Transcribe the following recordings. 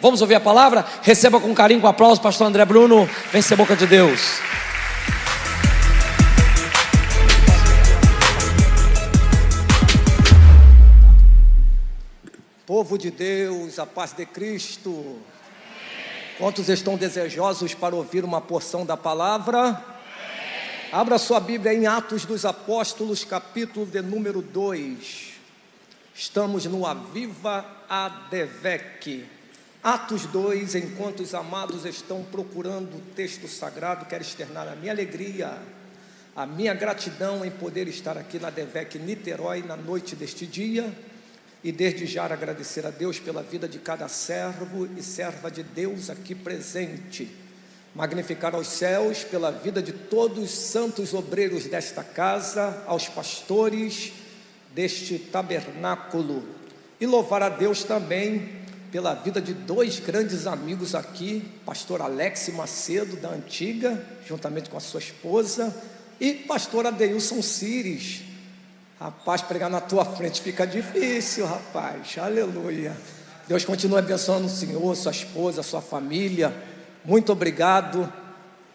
Vamos ouvir a palavra? Receba com carinho, com aplauso, pastor André Bruno. Vem ser boca de Deus. Povo de Deus, a paz de Cristo. Quantos estão desejosos para ouvir uma porção da palavra? Abra sua Bíblia em Atos dos Apóstolos, capítulo de número 2. Estamos no Aviva Adevec. Atos 2, enquanto os amados estão procurando o texto sagrado, quero externar a minha alegria, a minha gratidão em poder estar aqui na Adevec Niterói na noite deste dia. E desde já agradecer a Deus pela vida de cada servo e serva de Deus aqui presente. Magnificar aos céus pela vida de todos os santos obreiros desta casa, aos pastores deste tabernáculo. E louvar a Deus também pela vida de dois grandes amigos aqui, pastor Alex Macedo, da Antiga, juntamente com a sua esposa, e pastor Adeilson Cires. Rapaz, pregar na tua frente fica difícil, rapaz, aleluia. Deus continue abençoando o senhor, sua esposa, sua família. Muito obrigado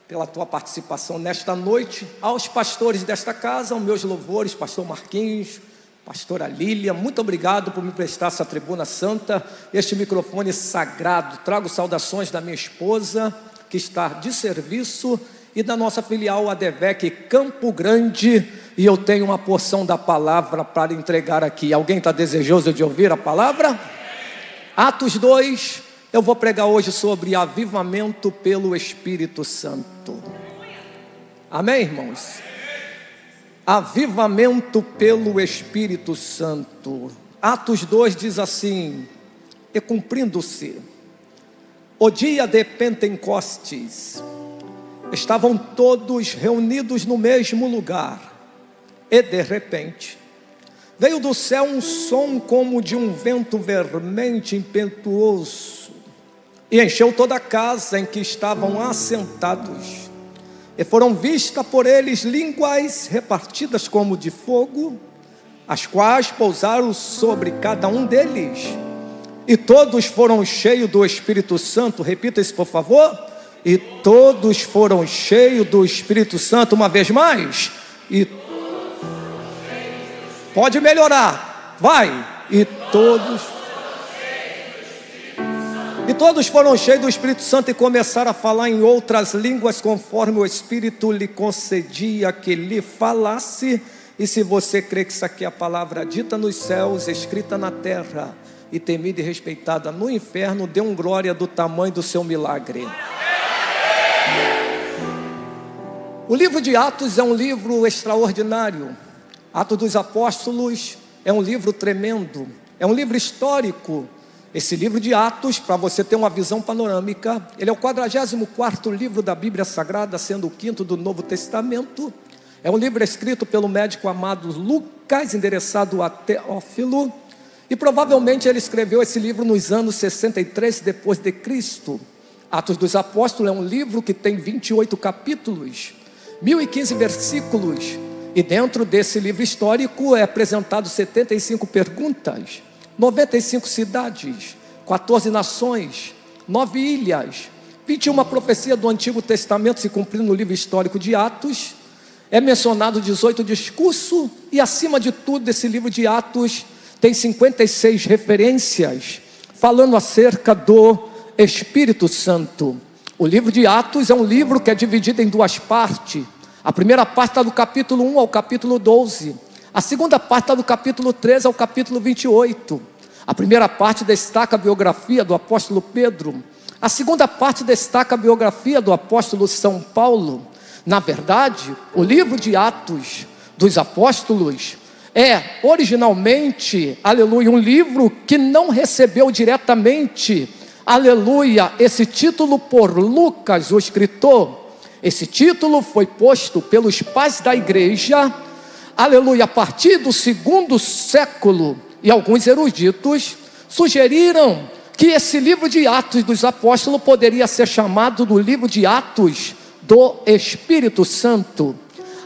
pela tua participação nesta noite. Aos pastores desta casa, aos meus louvores, pastor Marquinhos, pastora Lília, muito obrigado por me prestar essa tribuna santa, este microfone sagrado. Trago saudações da minha esposa, que está de serviço, e da nossa filial Adevec Campo Grande, e eu tenho uma porção da palavra para entregar aqui. Alguém está desejoso de ouvir a palavra? Atos 2, eu vou pregar hoje sobre avivamento pelo Espírito Santo. Amém, irmãos? Avivamento pelo Espírito Santo. Atos 2 diz assim: e cumprindo-se o dia de Pentecostes, estavam todos reunidos no mesmo lugar, e de repente veio do céu um som como de um vento vermente impetuoso, e encheu toda a casa em que estavam assentados. E foram vistas por eles línguas repartidas como de fogo, as quais pousaram sobre cada um deles. E todos foram cheios do Espírito Santo. Repita isso, por favor. E todos foram cheios do Espírito Santo. Uma vez mais. E pode melhorar. Vai. E todos foram cheios do Espírito Santo e começaram a falar em outras línguas, conforme o Espírito lhe concedia que lhe falasse. E se você crê que isso aqui é a palavra dita nos céus, escrita na terra e temida e respeitada no inferno, dê um glória do tamanho do seu milagre. O livro de Atos é um livro extraordinário. Atos dos Apóstolos é um livro tremendo, é um livro histórico. Esse livro de Atos, para você ter uma visão panorâmica, ele é o 44º livro da Bíblia Sagrada, sendo o 5º do Novo Testamento. É um livro escrito pelo médico amado Lucas, endereçado a Teófilo, e provavelmente ele escreveu esse livro nos anos 63 depois de Cristo. Atos dos Apóstolos é um livro que tem 28 capítulos, 1015 versículos, e dentro desse livro histórico é apresentado 75 perguntas, 95 cidades, 14 nações, 9 ilhas, 21 profecias do Antigo Testamento se cumprindo no livro histórico de Atos. É mencionado 18 discursos, e acima de tudo esse livro de Atos tem 56 referências falando acerca do Espírito Santo. O livro de Atos é um livro que é dividido em duas partes. A primeira parte está do capítulo 1 ao capítulo 12. A segunda parte está do capítulo 13 ao capítulo 28. A primeira parte destaca a biografia do apóstolo Pedro. A segunda parte destaca a biografia do apóstolo São Paulo. Na verdade, o livro de Atos dos Apóstolos é originalmente, aleluia, um livro que não recebeu diretamente, aleluia, esse título por Lucas, o escritor. Esse título foi posto pelos pais da igreja, aleluia, a partir do 2º século, e alguns eruditos sugeriram que esse livro de Atos dos Apóstolos poderia ser chamado do livro de Atos do Espírito Santo.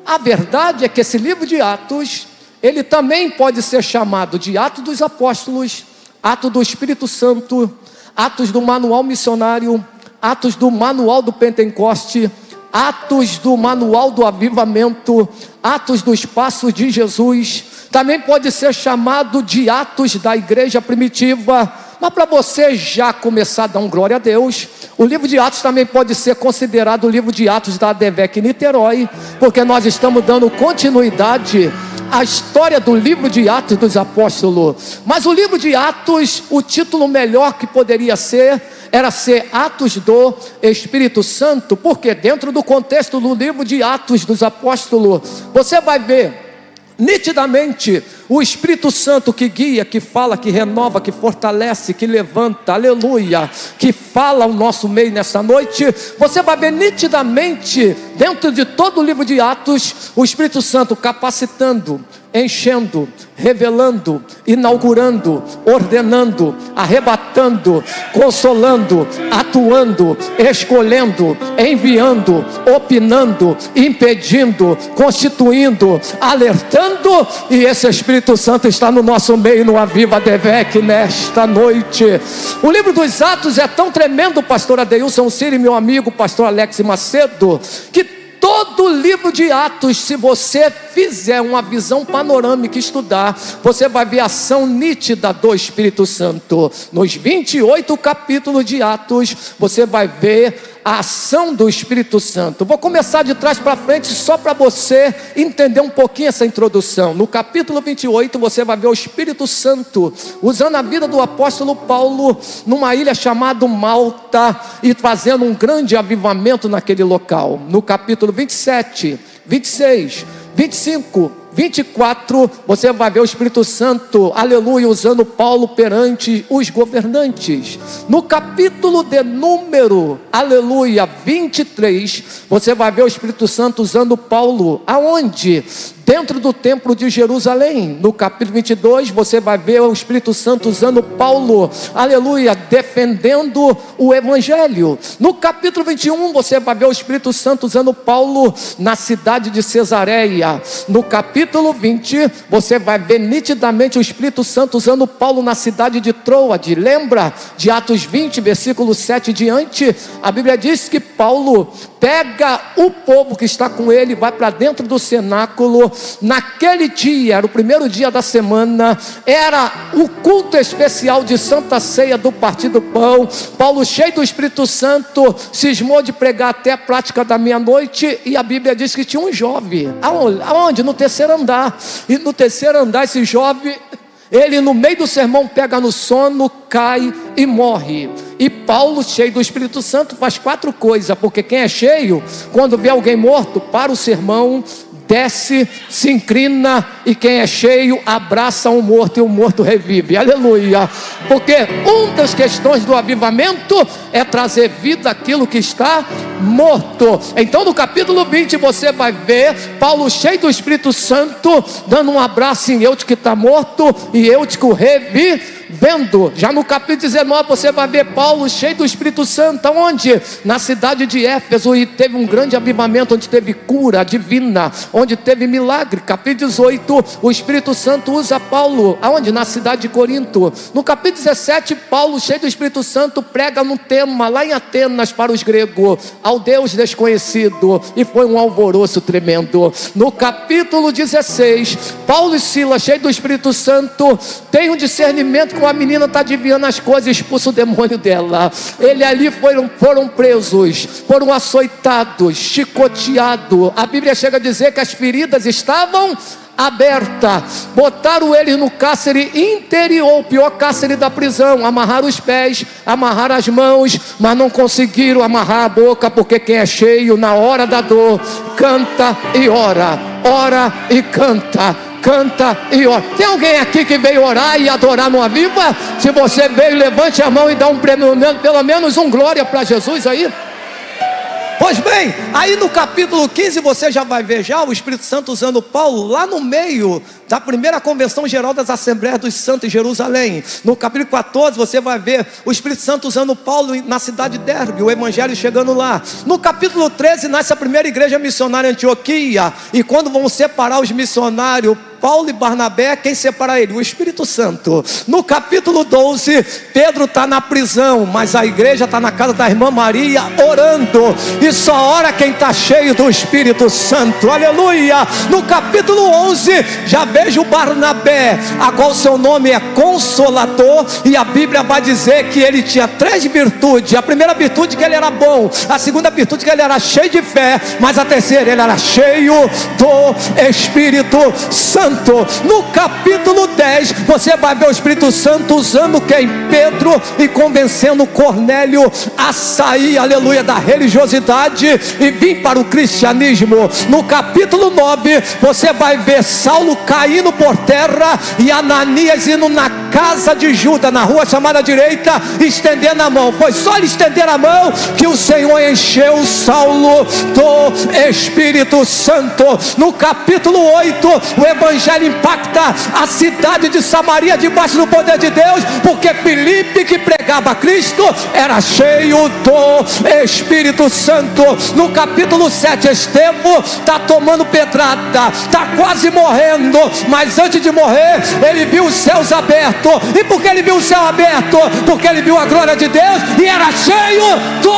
A verdade é que esse livro de Atos, ele também pode ser chamado de Atos dos Apóstolos, Atos do Espírito Santo, Atos do Manual Missionário, Atos do Manual do Pentecoste, Atos do Manual do Avivamento, Atos dos Passos de Jesus. Também pode ser chamado de Atos da Igreja Primitiva. Mas para você já começar a dar glória a Deus, o livro de Atos também pode ser considerado o livro de Atos da ADVEC Niterói, porque nós estamos dando continuidade à história do livro de Atos dos Apóstolos. Mas o livro de Atos, o título melhor que poderia ser, era ser Atos do Espírito Santo, porque dentro do contexto do livro de Atos dos Apóstolos, você vai ver nitidamente o Espírito Santo que guia, que fala, que renova, que fortalece, que levanta, aleluia, que fala ao nosso meio nessa noite. Você vai ver nitidamente dentro de todo o livro de Atos o Espírito Santo capacitando, enchendo, revelando, inaugurando, ordenando, arrebatando, consolando, atuando, escolhendo, enviando, opinando, impedindo, constituindo, alertando. E esse Espírito Santo está no nosso meio, no Aviva ADVEC nesta noite. O livro dos Atos é tão tremendo, pastor Adeilson Ciro e meu amigo pastor Alex Macedo, que todo o livro de Atos, se você fizer uma visão panorâmica e estudar, você vai ver a ação nítida do Espírito Santo. Nos 28 capítulos de Atos, você vai ver a ação do Espírito Santo. Vou começar de trás para frente só para você entender um pouquinho essa introdução. No capítulo 28 você vai ver o Espírito Santo usando a vida do apóstolo Paulo numa ilha chamada Malta e fazendo um grande avivamento naquele local. No capítulo 27, 26, 25, 24, você vai ver o Espírito Santo, aleluia, usando Paulo perante os governantes. No capítulo de número, aleluia, 23, você vai ver o Espírito Santo usando Paulo, aonde? Dentro do templo de Jerusalém. No capítulo 22, você vai ver o Espírito Santo usando Paulo, aleluia, defendendo o Evangelho. No capítulo 21, você vai ver o Espírito Santo usando Paulo na cidade de Cesareia. No capítulo 20, você vai ver nitidamente o Espírito Santo usando Paulo na cidade de Troade. Lembra de Atos 20, versículo 7 diante? A Bíblia diz que Paulo pega o povo que está com ele, vai para dentro do cenáculo. Naquele dia, era o primeiro dia da semana, era o culto especial de Santa Ceia do Partir do Pão. Paulo, cheio do Espírito Santo, cismou de pregar até a prática da meia-noite, e a Bíblia diz que tinha um jovem, aonde? No terceiro andar, e no terceiro andar esse jovem, ele no meio do sermão pega no sono, cai e morre. E Paulo, cheio do Espírito Santo, faz 4 coisas, porque quem é cheio, quando vê alguém morto, para o sermão, desce, se inclina, e quem é cheio abraça um morto e o morto revive, aleluia, porque uma das questões do avivamento é trazer vida àquilo que está morto. Então no capítulo 20 você vai ver Paulo cheio do Espírito Santo, dando um abraço em Eutico que está morto, e Eutico revivendo. Já no capítulo 19 você vai ver Paulo cheio do Espírito Santo, onde? Na cidade de Éfeso, e teve um grande avivamento, onde teve cura divina, onde teve milagre. Capítulo 18, o Espírito Santo usa Paulo, aonde? Na cidade de Corinto. No capítulo 17, Paulo cheio do Espírito Santo prega num tema lá em Atenas para os gregos, ao Deus desconhecido, e foi um alvoroço tremendo. No capítulo 16, Paulo e Silas cheio do Espírito Santo tem um discernimento que uma menina está adivinhando as coisas, expulsa o demônio dela. Ele ali foram presos, foram açoitados, chicoteados. A Bíblia chega a dizer que as feridas estavam aberta, botaram ele no cárcere interior, o pior cárcere da prisão, amarraram os pés, amarraram as mãos, mas não conseguiram amarrar a boca, porque quem é cheio na hora da dor, canta e ora, ora e canta, canta e ora. Tem alguém aqui que veio orar e adorar no Aviva? Se você veio, levante a mão e dá um prêmio, pelo menos um glória para Jesus aí. Pois bem, aí no capítulo 15 você já vai ver já o Espírito Santo usando Paulo lá no meio da primeira convenção geral das Assembleias dos Santos em Jerusalém. No capítulo 14 você vai ver o Espírito Santo usando Paulo na cidade de Derbe, o evangelho chegando lá. No capítulo 13 nasce a primeira igreja missionária em Antioquia, e quando vão separar os missionários, Paulo e Barnabé, quem separa ele? O Espírito Santo. No capítulo 12, Pedro está na prisão, mas a igreja está na casa da irmã Maria orando, e só ora quem está cheio do Espírito Santo, aleluia. No capítulo 11, já vejo Barnabé, a qual seu nome é Consolador, e a Bíblia vai dizer que ele tinha 3 virtudes. A primeira virtude, que ele era bom; a segunda virtude, que ele era cheio de fé; mas a terceira, ele era cheio do Espírito Santo. No capítulo 10, você vai ver o Espírito Santo usando quem? Pedro, e convencendo Cornélio a sair, aleluia, da religiosidade e vir para o cristianismo. No capítulo 9, você vai ver Saulo caindo por terra e Ananias indo na casa de Judas, na rua chamada direita, estendendo a mão. Foi só ele estender a mão que o Senhor encheu Saulo do Espírito Santo. No capítulo 8, o evangelho impacta a cidade de Samaria debaixo do poder de Deus, porque Filipe, que pregava Cristo, era cheio do Espírito Santo. No capítulo 7, Estevão está tomando pedrada, está quase morrendo, mas antes de morrer, ele viu os céus abertos. E por que ele viu o céu aberto? Porque ele viu a glória de Deus e era cheio do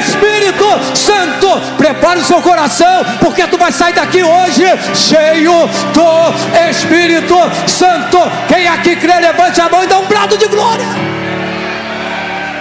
Espírito Santo. Prepare o seu coração, porque tu vai sair daqui hoje cheio do Espírito Santo. Quem aqui crê, levante a mão e dá um brado de glória.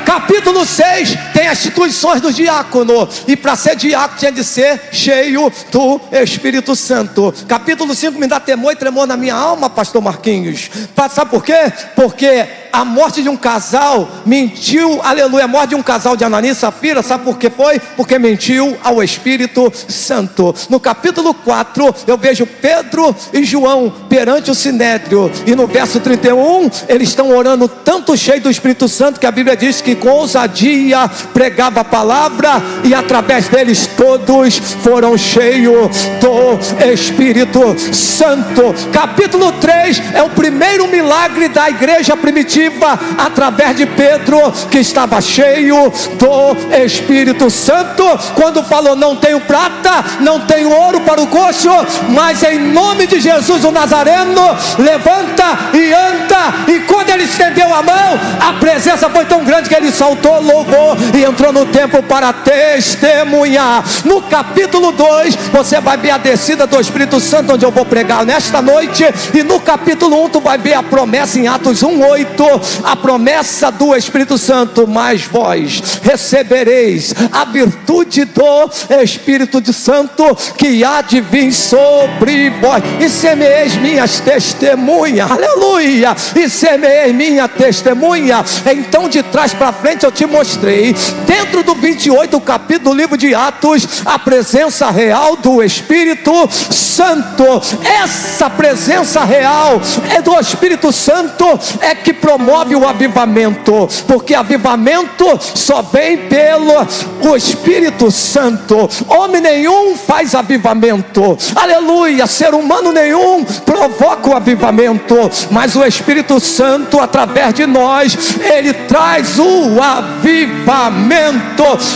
Capítulo 6 tem as instituições do diácono, e para ser diácono tinha de ser cheio do Espírito Santo. Capítulo 5 me dá temor e tremor na minha alma, pastor Marquinhos. Sabe por quê? Porque a morte de um casal mentiu, aleluia, a morte de um casal de Ananias e Safira, sabe por que foi? Porque mentiu ao Espírito Santo. No capítulo 4, eu vejo Pedro e João perante o Sinédrio, e no verso 31, eles estão orando tanto cheio do Espírito Santo, que a Bíblia diz que com ousadia pregava a palavra, e através deles todos foram cheios do Espírito Santo. Capítulo 3 é o primeiro milagre da igreja primitiva, através de Pedro, que estava cheio do Espírito Santo, quando falou: não tenho prata, não tenho ouro para o coxo, mas em nome de Jesus o Nazareno, levanta e anda. E quando ele estendeu a mão, a presença foi tão grande que ele saltou, louvou e entrou no templo para testemunhar. No capítulo 2, você vai ver a descida do Espírito Santo, onde eu vou pregar nesta noite. E no capítulo 1, tu vai ver a promessa em Atos 1:8, a promessa do Espírito Santo: mas vós recebereis a virtude do Espírito Santo, que há de vir sobre vós, e semeeis minhas testemunhas, aleluia, e semeeis minha testemunha. Então de trás para frente eu te mostrei, dentro do 28 capítulo do livro de Atos, a presença real do Espírito Santo. Essa presença real é do Espírito Santo, é que promove o avivamento, porque avivamento só vem pelo o Espírito Santo. Homem nenhum faz avivamento, aleluia, ser humano nenhum provoca o avivamento, mas o Espírito Santo, através de nós, ele traz o avivamento.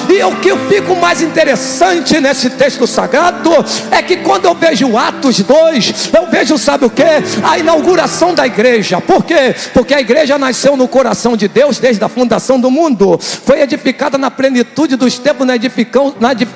E o que eu fico mais interessante nesse texto sagrado é que quando eu vejo Atos 2, eu vejo, sabe o que? A inauguração da igreja. Por quê? Porque a igreja nasceu no coração de Deus desde a fundação do mundo, foi edificada na plenitude dos tempos,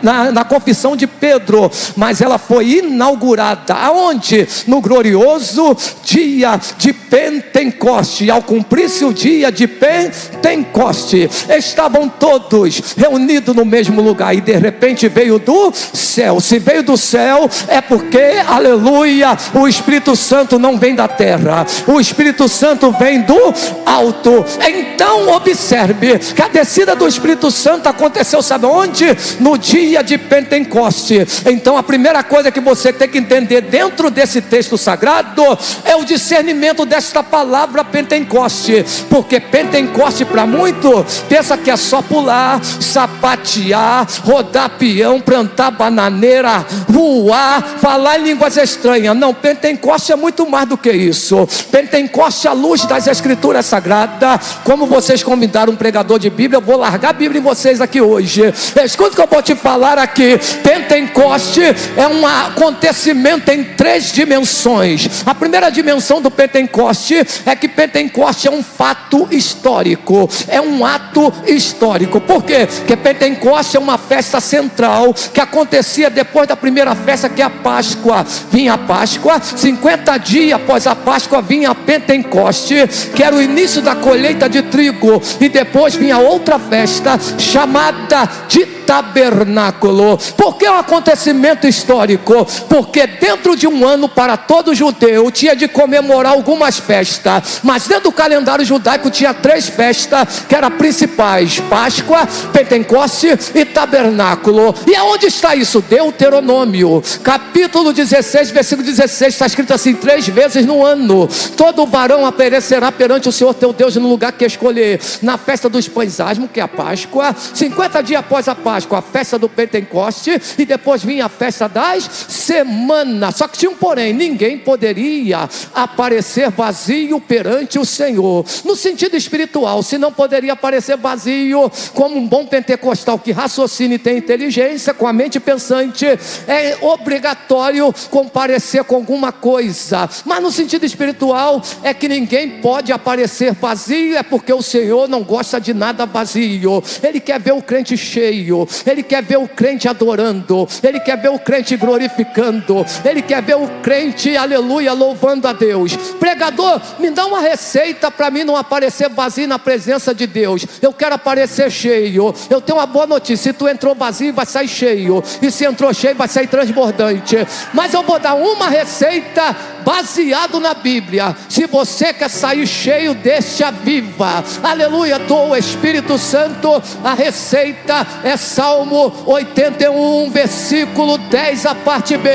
na confissão de Pedro, mas ela foi inaugurada aonde? No glorioso dia de Pentecoste. E ao cumprir-se o dia de Pentecoste, estavam todos reunidos no mesmo lugar, e de repente veio do céu. Se veio do céu, é porque, aleluia, o Espírito Santo não vem da terra, o Espírito Santo vem do alto. Então observe que a descida do Espírito Santo aconteceu, sabe onde? No dia de Pentecoste. Então a primeira coisa que você tem que entender dentro desse texto sagrado é o discernimento desta palavra Pentecoste, porque Pentecoste para muito pensa que é só pular, sapatear, rodar peão, plantar bananeira, voar, falar em línguas estranhas. Não, Pentecoste é muito mais do que isso. Pentecoste à luz das Escrituras Sagradas. Como vocês convidaram um pregador de Bíblia, eu vou largar a Bíblia em vocês aqui hoje. Escuta o que eu vou te falar aqui. Pentecoste é um acontecimento em 3 dimensões. A primeira dimensão do Pentecoste é que Pentecoste é um fato histórico, é um ato histórico. Por quê? Porque Pentecoste é uma festa central que acontecia depois da primeira festa, que é a Páscoa. Vinha a Páscoa, 50 dias após a Páscoa vinha a Pentecoste, que era o início da colheita de trigo, e depois vinha outra festa chamada de Tabernáculo. Por que é um acontecimento histórico? Porque dentro de um ano, para todo judeu, tinha de comemorar algumas festas, mas dentro do calendário judaico tinha 3 festas que eram principais: Páscoa, Pentecoste e Tabernáculo. E aonde está isso? Deuteronômio capítulo 16, versículo 16, está escrito assim: 3 vezes no ano todo varão aparecerá perante o Senhor teu Deus no lugar que escolher, na festa dos pães asmos, que é a Páscoa, 50 dias após a Páscoa, a festa do Pentecoste, e depois vinha a festa das semanas. Só que tinha um porém: ninguém poderia aparecer vazio perante o Senhor. No sentido espiritual, se não poderia aparecer vazio, como um bom pentecostal que raciocina e tem inteligência, com a mente pensante, é obrigatório comparecer com alguma coisa. Mas no sentido espiritual, é que ninguém pode aparecer vazio, é porque o Senhor não gosta de nada vazio. Ele quer ver o crente cheio, Ele quer ver o crente adorando, Ele quer ver o crente glorificando, Ele quer ver o crente, aleluia, louvando a Deus. Pregador, me dá uma receita para mim não aparecer vazio na presença de Deus. Eu quero aparecer cheio. Eu tenho uma boa notícia: se tu entrou vazio, vai sair cheio, e se entrou cheio, vai sair transbordante. Mas eu vou dar uma receita baseado na Bíblia. Se você quer sair cheio, deixa viva, aleluia, do Espírito Santo, a receita é Salmo 81, versículo 10, a parte B: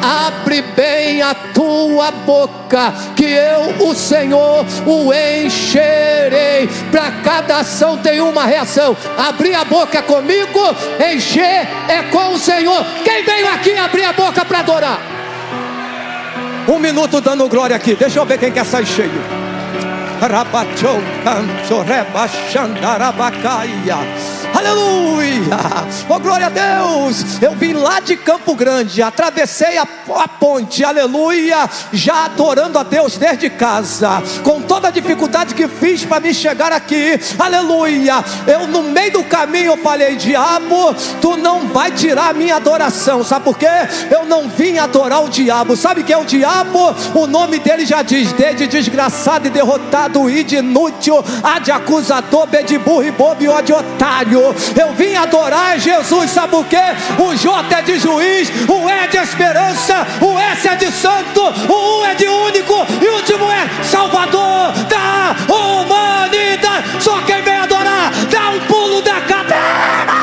abre bem a tua boca, que eu, o Senhor, o encherei. Para cada ação tem uma reação. Abrir a boca é comigo, encher é com o Senhor. Quem veio aqui abrir a boca para adorar? 1 minuto dando glória aqui. Deixa eu ver quem quer sair cheio. Aleluia, oh glória a Deus. Eu vim lá de Campo Grande, atravessei a ponte, aleluia, já adorando a Deus desde casa, com toda a dificuldade que fiz para me chegar aqui, aleluia. Eu no meio do caminho eu falei: diabo, tu não vai tirar a minha adoração. Sabe por quê? Eu não vim adorar o diabo. Sabe quem é o diabo? O nome dele já diz: D de desgraçado e derrotado, I de inútil, A de acusador, B de burro e bobo e O de otário. Eu vim adorar Jesus. Sabe por quê? O J é de juiz, o E é de esperança, o S é de santo, o U é de único e o último é Salvador da humanidade. Só quem vem adorar dá um pulo da cadeira.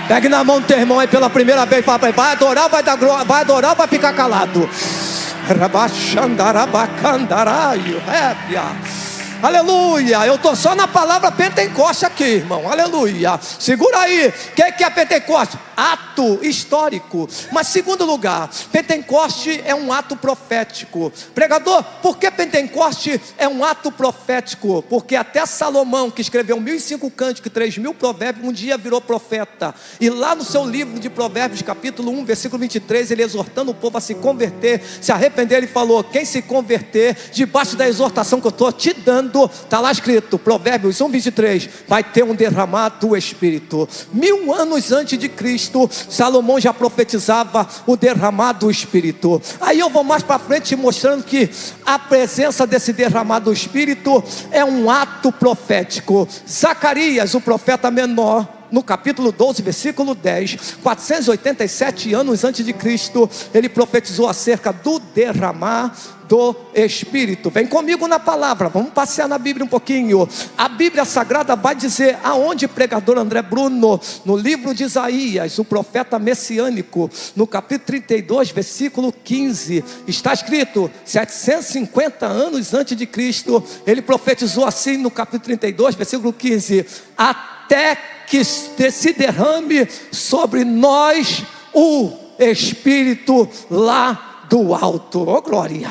Pegue na mão do teu irmão aí pela primeira vez, fala para ele: vai adorar, vai dar glória, vai adorar, vai ficar calado. Aleluia, eu estou só na palavra Pentecoste aqui, irmão, aleluia. Segura aí, o que é Pentecoste? Ato histórico. Mas segundo lugar, Pentecoste é um ato profético. Pregador, por que Pentecoste é um ato profético? Porque até Salomão, que escreveu 1005 cânticos, 3000 provérbios, um dia virou profeta. E lá no seu livro de Provérbios, capítulo 1, versículo 23, ele exortando o povo a se converter, se arrepender, ele falou: quem se converter, debaixo da exortação que eu estou te dando, está lá escrito, Provérbios 1, 23, vai ter um derramado do Espírito. 1000 anos antes de Cristo, Salomão já profetizava o derramado do Espírito. Aí eu vou mais para frente mostrando que a presença desse derramado do Espírito é um ato profético. Zacarias, o profeta menor, no capítulo 12, versículo 10, 487 anos antes de Cristo, ele profetizou acerca do derramar do Espírito. Vem comigo na palavra, vamos passear na Bíblia um pouquinho. A Bíblia Sagrada vai dizer aonde, pregador André Bruno? No livro de Isaías, o profeta messiânico, no capítulo 32, versículo 15, está escrito: 750 anos antes de Cristo, ele profetizou assim no capítulo 32, versículo 15: até que se derrame sobre nós o Espírito lá do alto. Oh glória!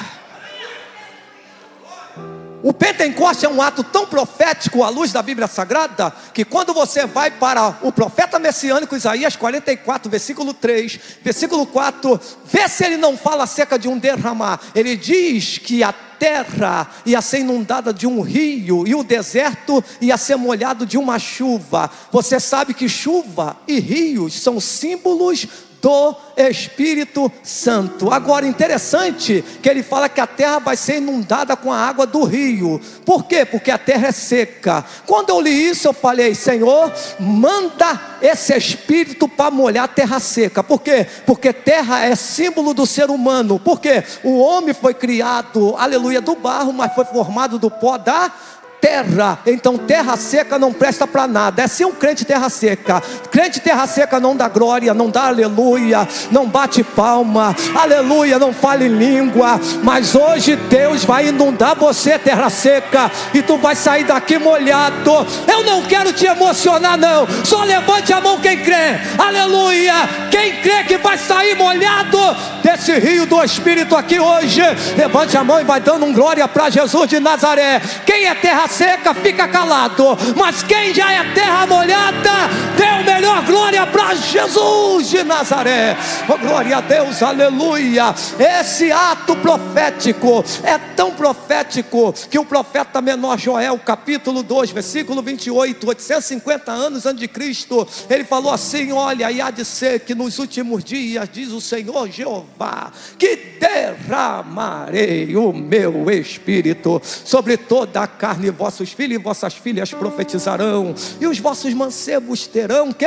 O Pentecostes é um ato tão profético à luz da Bíblia Sagrada, que quando você vai para o profeta messiânico Isaías 44, versículo 3, versículo 4, vê se ele não fala acerca de um derramar. Ele diz que a terra ia ser inundada de um rio, e o deserto ia ser molhado de uma chuva. Você sabe que chuva e rios são símbolos do Espírito Santo. Agora, interessante que ele fala que a terra vai ser inundada com a água do rio. Por quê? Porque a terra é seca. Quando eu li isso, eu falei: Senhor, manda esse Espírito para molhar a terra seca. Por quê? Porque terra é símbolo do ser humano. Por quê? O homem foi criado, aleluia, do barro, mas foi formado do pó da terra. Então terra seca não presta para nada. É ser um crente terra seca. Crente terra seca não dá glória, não dá aleluia, não bate palma, aleluia, não fala em língua. Mas hoje Deus vai inundar você, terra seca, e tu vai sair daqui molhado. Eu não quero te emocionar não, só levante a mão quem crê, aleluia. Quem crê que vai sair molhado desse rio do Espírito aqui hoje, levante a mão e vai dando um glória para Jesus de Nazaré. Quem é terra seca fica calado, mas quem já é terra molhada, dê o melhor glória para Jesus de Nazaré. Oh, glória a Deus, aleluia. Esse ato profético é tão profético que o profeta menor Joel, capítulo 2, versículo 28, 850 anos antes de Cristo, ele falou assim: olha, e há de ser que nos últimos dias, diz o Senhor Jeová, que derramarei o meu Espírito sobre toda a carne. Vossos filhos e vossas filhas profetizarão, e os vossos mancebos terão que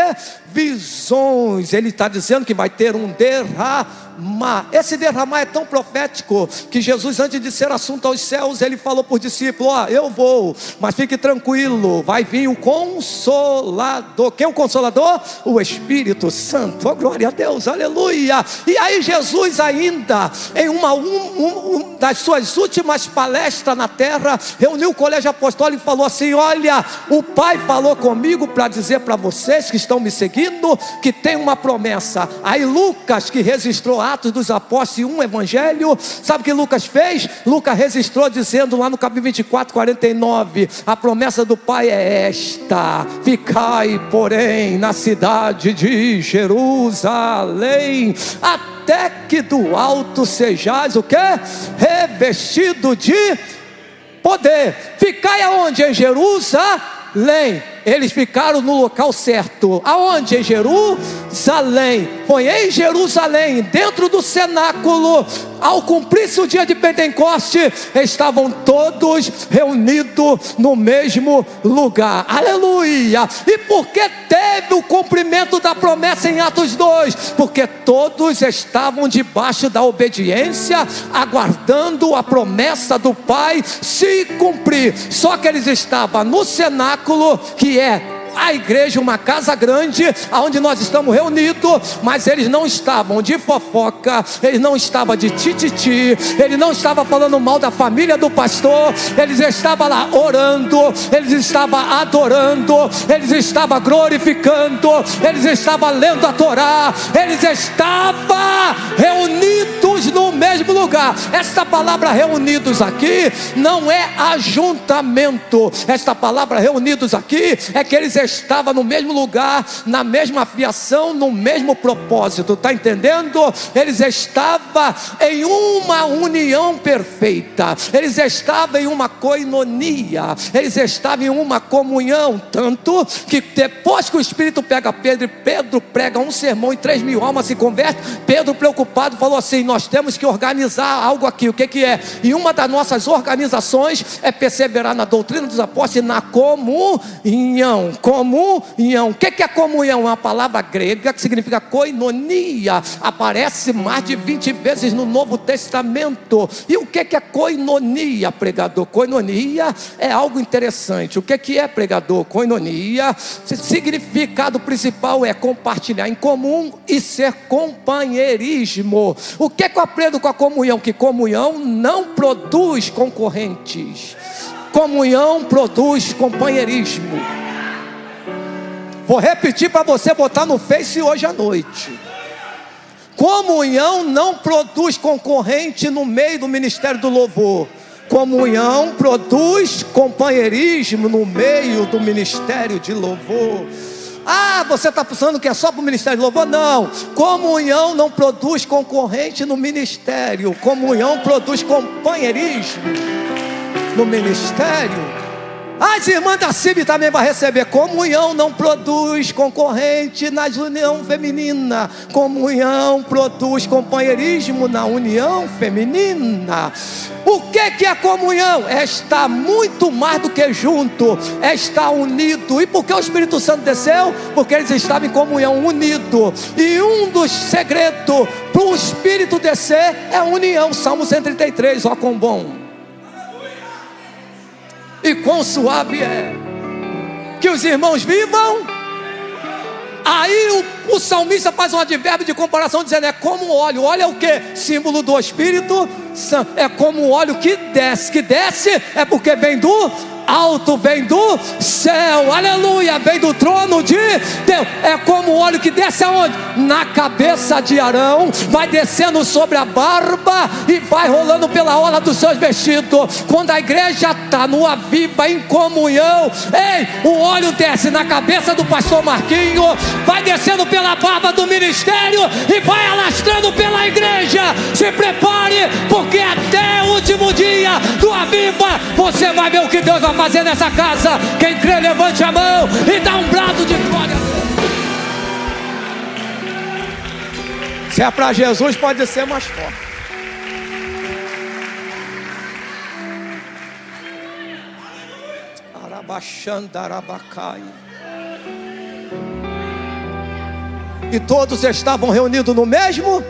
visões. Ele está dizendo que vai ter um derramar. Esse derramar é tão profético que Jesus, antes de ser assunto aos céus, ele falou por discípulo: ó, eu vou, mas fique tranquilo, vai vir o Consolador. Quem é o Consolador? O Espírito Santo. Oh, glória a Deus, aleluia. E aí Jesus, ainda em uma das suas últimas palestras na terra, reuniu o colégio apostólico e falou assim: olha, o Pai falou comigo para dizer para vocês que estão me seguindo que tem uma promessa. Aí Lucas, que registrou Atos dos Apóstolos e um evangelho, sabe o que Lucas fez? Lucas registrou dizendo lá no capítulo 24, 49, a promessa do Pai é esta: ficai, porém, na cidade de Jerusalém, até que do alto sejais o quê? Revestido de poder. Ficai aonde? Em Jerusalém. Eles ficaram no local certo. Aonde? Em Jerusalém. Foi em Jerusalém, dentro do cenáculo. Ao cumprir-se o dia de Pentecoste, estavam todos reunidos no mesmo lugar. Aleluia! E por que teve o cumprimento da promessa em Atos 2? Porque todos estavam debaixo da obediência, aguardando a promessa do Pai se cumprir. Só que eles estavam no cenáculo, que é a igreja, uma casa grande, onde nós estamos reunidos, mas eles não estavam de fofoca, eles não estavam de tititi, eles não estavam falando mal da família do pastor, eles estavam lá orando, eles estavam adorando, eles estavam glorificando, eles estavam lendo a Torá, eles estavam reunidos no mesmo lugar. Esta palavra reunidos aqui não é ajuntamento. Esta palavra reunidos aqui é que eles estavam no mesmo lugar, na mesma fiação, no mesmo propósito. Está entendendo? Eles estavam em uma união perfeita, eles estavam em uma koinonia, eles estavam em uma comunhão, tanto que depois que o Espírito pega Pedro, e Pedro prega um sermão e 3.000 almas se convertem, Pedro, preocupado, falou assim: nós temos que organizar algo aqui. O que que é? E uma das nossas organizações é perseverar na doutrina dos apóstolos e na comunhão. Comunhão. O que que é comunhão? É uma palavra grega que significa koinonia. Aparece mais de 20 vezes no Novo Testamento. E o que que é koinonia, pregador? Koinonia é algo interessante. O que que é, pregador? Koinonia, significado principal é compartilhar em comum e ser companheirismo. O que que eu aprendo com a comunhão? Que comunhão não produz concorrentes. Comunhão produz companheirismo. Vou repetir para você botar no Face hoje à noite. Comunhão não produz concorrente no meio do ministério do louvor. Comunhão produz companheirismo no meio do ministério de louvor. Ah, você está pensando que é só para o ministério de louvor? Não. Comunhão não produz concorrente no ministério. Comunhão produz companheirismo no ministério. As irmãs da CIB também vão receber. Comunhão não produz concorrente na união feminina. Comunhão produz companheirismo na união feminina. O que é comunhão? É estar muito mais do que junto. É estar unido. E por que o Espírito Santo desceu? Porque eles estavam em comunhão, unidos. E um dos segredos para o Espírito descer é a união. Salmo 133, ó quão bom e quão suave é que os irmãos vivam. Aí o salmista faz um advérbio de comparação dizendo: é como óleo. Óleo é o que? Símbolo do Espírito Santo. É como óleo que desce. Que desce é porque vem do alto, vem do céu, aleluia, vem do trono de Deus. É como o óleo que desce aonde? Na cabeça de Arão, vai descendo sobre a barba e vai rolando pela orla dos seus vestidos. Quando a igreja está no Aviva, em comunhão, ei, o óleo desce na cabeça do pastor Marquinho, vai descendo pela barba do ministério e vai alastrando pela igreja. Se prepare, porque até o último dia do Aviva você vai ver o que Deus vai fazer nessa casa. Quem crê, levante a mão e dá um brado de glória. Se é para Jesus, pode ser mais forte. Arabaxandarabacai. E todos estavam reunidos no mesmo.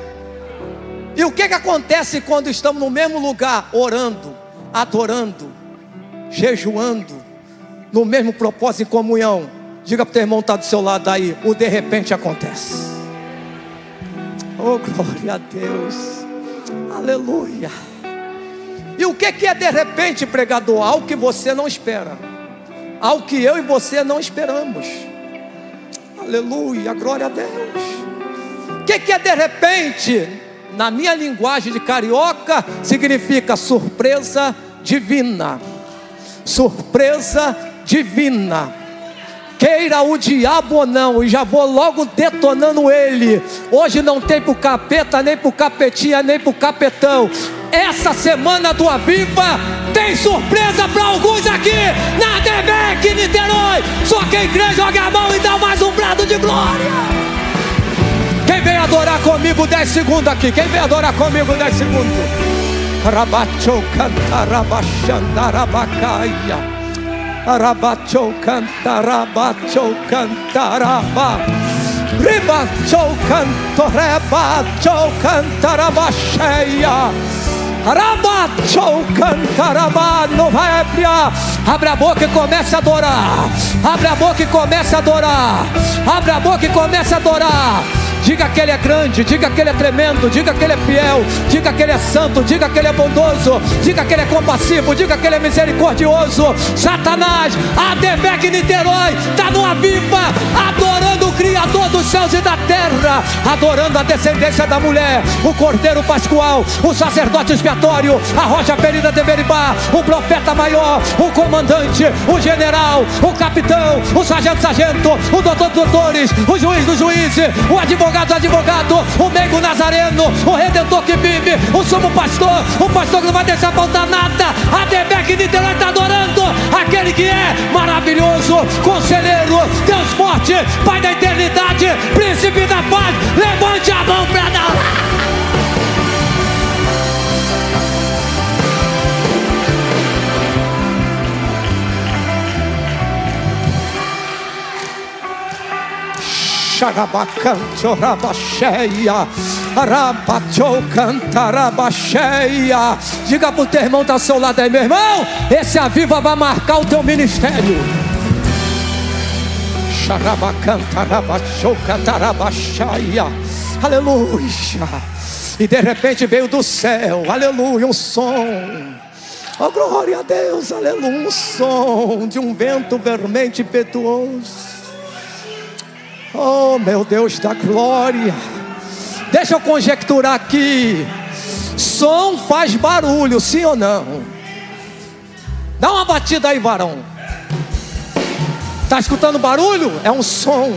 E o que acontece quando estamos no mesmo lugar, orando, adorando, jejuando, no mesmo propósito, em comunhão? Diga para o teu irmão que está do seu lado aí, o de repente acontece. Oh, glória a Deus, aleluia. E o que é de repente, pregador? Algo que você não espera, algo que eu e você não esperamos. Aleluia, glória a Deus. O que é de repente? Na minha linguagem de carioca, significa surpresa divina. Surpresa divina. Queira o diabo ou não, e já vou logo detonando ele. Hoje não tem pro capeta, nem pro capetinha, nem pro capetão. Essa semana do Aviva tem surpresa para alguns aqui na DBEC Niterói. Só quem crê joga a mão e dá mais um brado de glória. Quem vem adorar comigo 10 segundos aqui? Quem vem adorar comigo 10 segundos? Rabachou canta, rabachandarabacaia. Rabachou canta, rabachou cantaraba. Ribachou canto, rebachou cantarabacheia. Rabachou cantaraba novébria. Abre a boca e comece a adorar. Abre a boca e comece a adorar. Abre a boca e comece a adorar. Diga que Ele é grande, diga que Ele é tremendo, diga que Ele é fiel, diga que Ele é santo, diga que Ele é bondoso, diga que Ele é compassivo, diga que Ele é misericordioso. Satanás, a DBEC Niterói está no Aviva, adorando o Criador dos céus e da terra, adorando a descendência da mulher, o Cordeiro Pascual, o sacerdote expiatório, a rocha ferida de Beribá, o profeta maior, o comandante, o general, o capitão, o sargento, o doutor dos doutores, o juiz dos juízes, o advogado do advogado, o meigo nazareno, o redentor que vive, o sumo pastor, o pastor que não vai deixar faltar nada. A DBEC Niterói está adorando aquele que é maravilhoso, conselheiro, Deus forte, Pai da eternidade, príncipe da paz. Levante a mão para dar. Xarabacanto rabacheia, arabacho cantarabacheia. Diga pro teu irmão que tá ao seu lado aí, meu irmão, esse aviva vai marcar o teu ministério. Xarabacantarabacho cantarabacheia. Aleluia. E de repente veio do céu, aleluia, um som. Oh, glória a Deus, aleluia, um som de um vento vermente impetuoso. Oh, meu Deus da glória. Deixa eu conjecturar aqui. Som faz barulho, sim ou não? Dá uma batida aí, varão. Tá escutando barulho? É um som.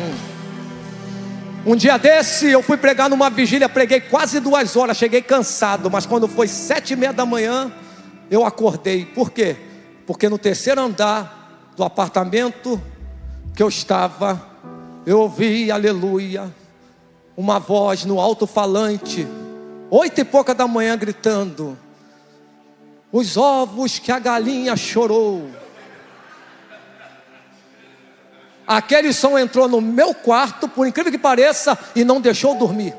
Um dia desse eu fui pregar numa vigília, preguei quase 2 horas, cheguei cansado, mas quando foi 7:30 da manhã, eu acordei. Por quê? Porque no 3º andar do apartamento que eu estava, eu ouvi, aleluia, uma voz no alto-falante, 8 e pouca da manhã, gritando: os ovos que a galinha chorou. Aquele som entrou no meu quarto, por incrível que pareça, e não deixou dormir.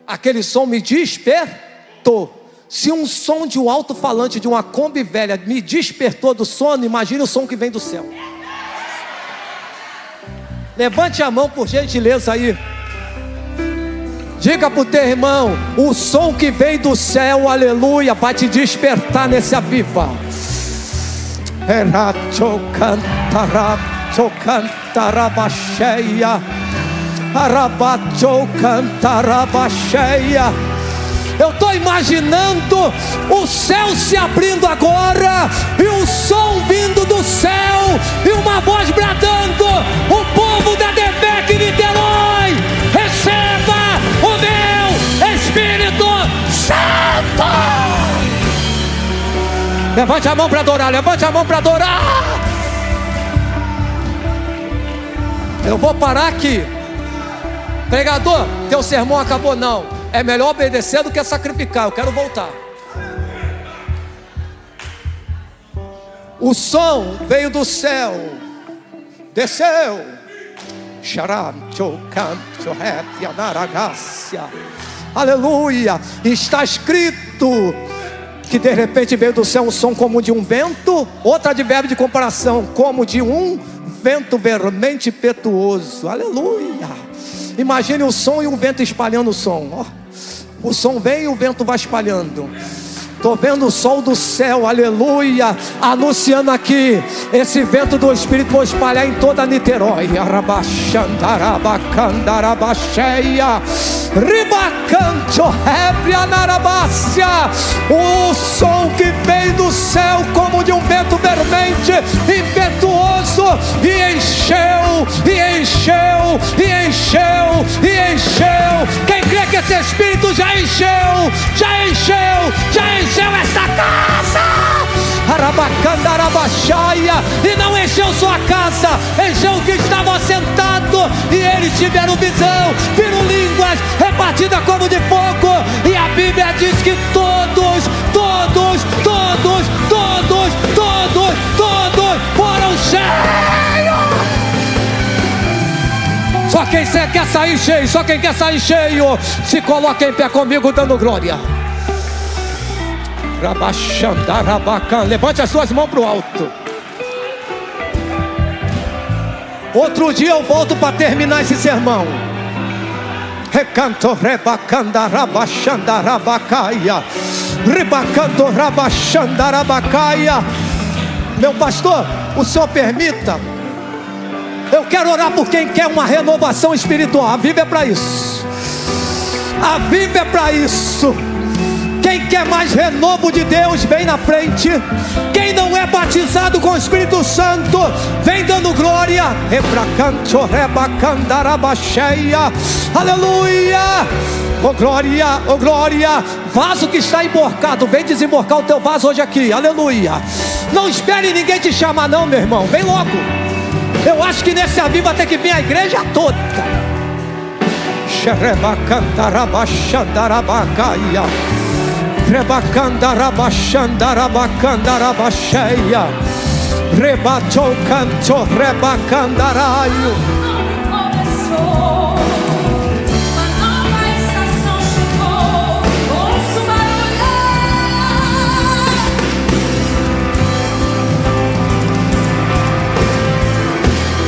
Aquele som me despertou. Se um som de um alto-falante, de uma Kombi velha, me despertou do sono, imagine o som que vem do céu. Levante a mão por gentileza aí. Diga para o teu irmão: o som que vem do céu, aleluia, vai te despertar nesse aviva. Cantarabacheia, arabacho cantarabacheia. Eu estou imaginando o céu se abrindo agora, e um som vindo do céu, e uma voz bradando: o povo da Devec Niterói, receba o meu Espírito Santo. Levante a mão para adorar, levante a mão para adorar. Eu vou parar aqui. Pregador, teu sermão acabou não. É melhor obedecer do que sacrificar. Eu quero voltar. O som veio do céu, desceu. Aleluia. Está escrito que de repente veio do céu um som como de um vento. Outro advérbio de comparação: como de um vento vermente impetuoso. Aleluia. Imagine o som e o vento espalhando o som. O som vem e o vento vai espalhando. Estou vendo o sol do céu, aleluia, anunciando aqui: esse vento do Espírito vou espalhar em toda Niterói. Arabachandarabacandarabasheia, ribacanto rebrianarabácia. O som que vem do céu como de um vento vermente impetuoso, e encheu, e encheu, e encheu, e encheu. Quem crê que esse Espírito já encheu, já encheu, já encheu esta casa, Arabacandarabashaia, e não encheu sua casa, encheu o que estava sentado, e eles tiveram visão, viram línguas repartidas como de fogo, e a Bíblia diz que todos foram cheios. Só quem quer sair cheio, só quem quer sair cheio, se coloca em pé comigo dando glória. Levante as suas mãos para o alto. Outro dia eu volto para terminar esse sermão. Recanto rebacandarabachandarabacaia, ribacanto rabachandarabacaia. Meu pastor, o senhor permita? Eu quero orar por quem quer uma renovação espiritual. A Bíblia é para isso. A Bíblia é para isso. Quem quer mais renovo de Deus, vem na frente. Quem não é batizado com o Espírito Santo, vem dando glória. Rebracanto rebacandarabasheia. Aleluia. Oh glória, oh glória. Vaso que está emborcado, vem desemborcar o teu vaso hoje aqui. Aleluia. Não espere ninguém te chamar não, meu irmão. Vem logo. Eu acho que nesse aviva tem que vir a igreja toda. Xerebacandarabachandarabacaia, rebacandarabachandarabacandarabasheia, rebachou canto rebacandaraio. começou, uma nova estação chegou. Ouço barulho,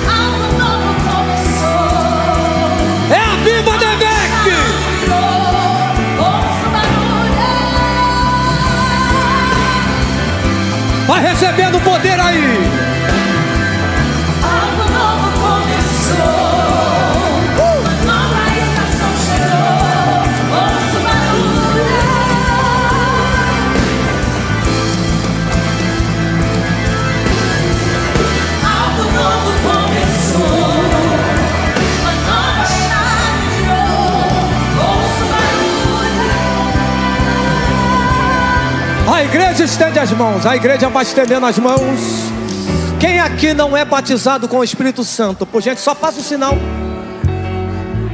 algo novo começou. É a Viva Devec! Ouço barulho, Vai recebendo poder aí. algo novo começou. Uma nova estação chegou. Ouço barulho, algo novo começou. Uma nova chave virou. Ouço barulho. A igreja estende as mãos. A igreja vai estendendo as mãos. Quem aqui não é batizado com o Espírito Santo? Por gente, só faça o sinal.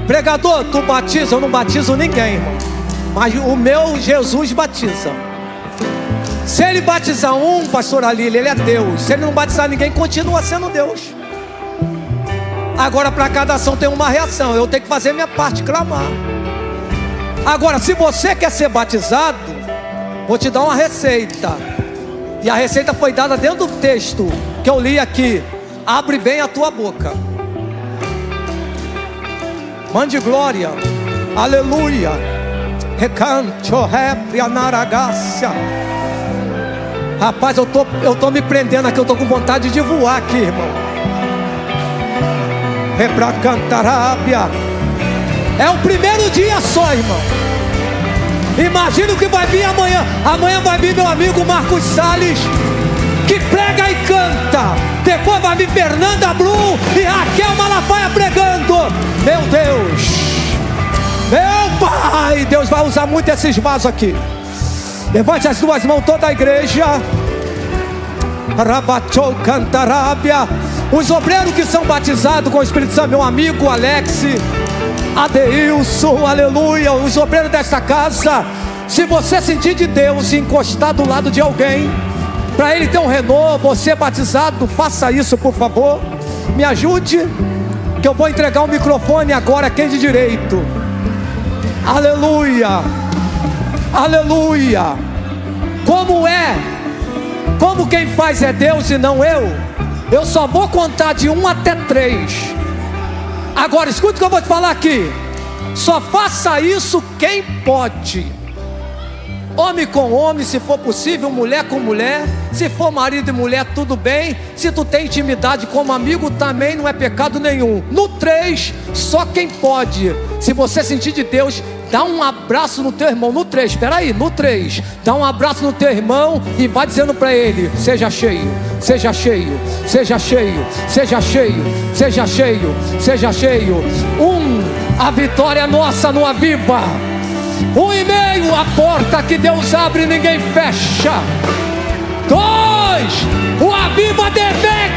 Pregador, tu batiza? Eu não batizo ninguém, irmão. Mas o meu Jesus batiza. Se ele batizar um, pastor Alília, ele é Deus. Se ele não batizar ninguém, continua sendo Deus. Agora, para cada ação tem uma reação. Eu tenho que fazer minha parte, clamar. Agora, se você quer ser batizado, vou te dar uma receita. E a receita foi dada dentro do texto que eu li aqui. Abre bem a tua boca. Mande glória. Aleluia. Recanto, reprianaragácia. Rapaz, eu tô me prendendo aqui. Eu tô com vontade de voar aqui, irmão. Repracantarábia. É o primeiro dia só, irmão. Imagina o que vai vir amanhã. Amanhã vai vir meu amigo Marcos Salles, que prega e canta. Depois vai vir Fernanda Brum e Raquel Malafaia pregando. Meu Deus, meu Pai, Deus vai usar muito esses vasos aqui. Levante as duas mãos, toda a igreja. Rabachou cantarábia. Os obreiros que são batizados com o Espírito Santo, meu amigo Alex, Adeilson, aleluia. Os obreiros desta casa, se você sentir de Deus e encostar do lado de alguém, para ele ter um renovo, você batizado, faça isso, por favor. Me ajude, que eu vou entregar o microfone agora a quem de direito. Aleluia, aleluia. Como quem faz é Deus e não eu só vou contar de 1 até 3. Agora escuta o que eu vou te falar aqui. Só faça isso quem pode. Homem com homem, se for possível. Mulher com mulher. Se for marido e mulher, tudo bem. Se tu tem intimidade como amigo, também não é pecado nenhum. No 3, só quem pode. Se você sentir de Deus, dá um abraço no teu irmão. No 3, espera aí, no 3, dá um abraço no teu irmão e vai dizendo para ele: seja cheio, seja cheio, seja cheio, seja cheio, seja cheio, seja cheio. 1, a vitória é nossa no Aviva. 1,5, a porta que Deus abre e ninguém fecha. 2, o Aviva Devec.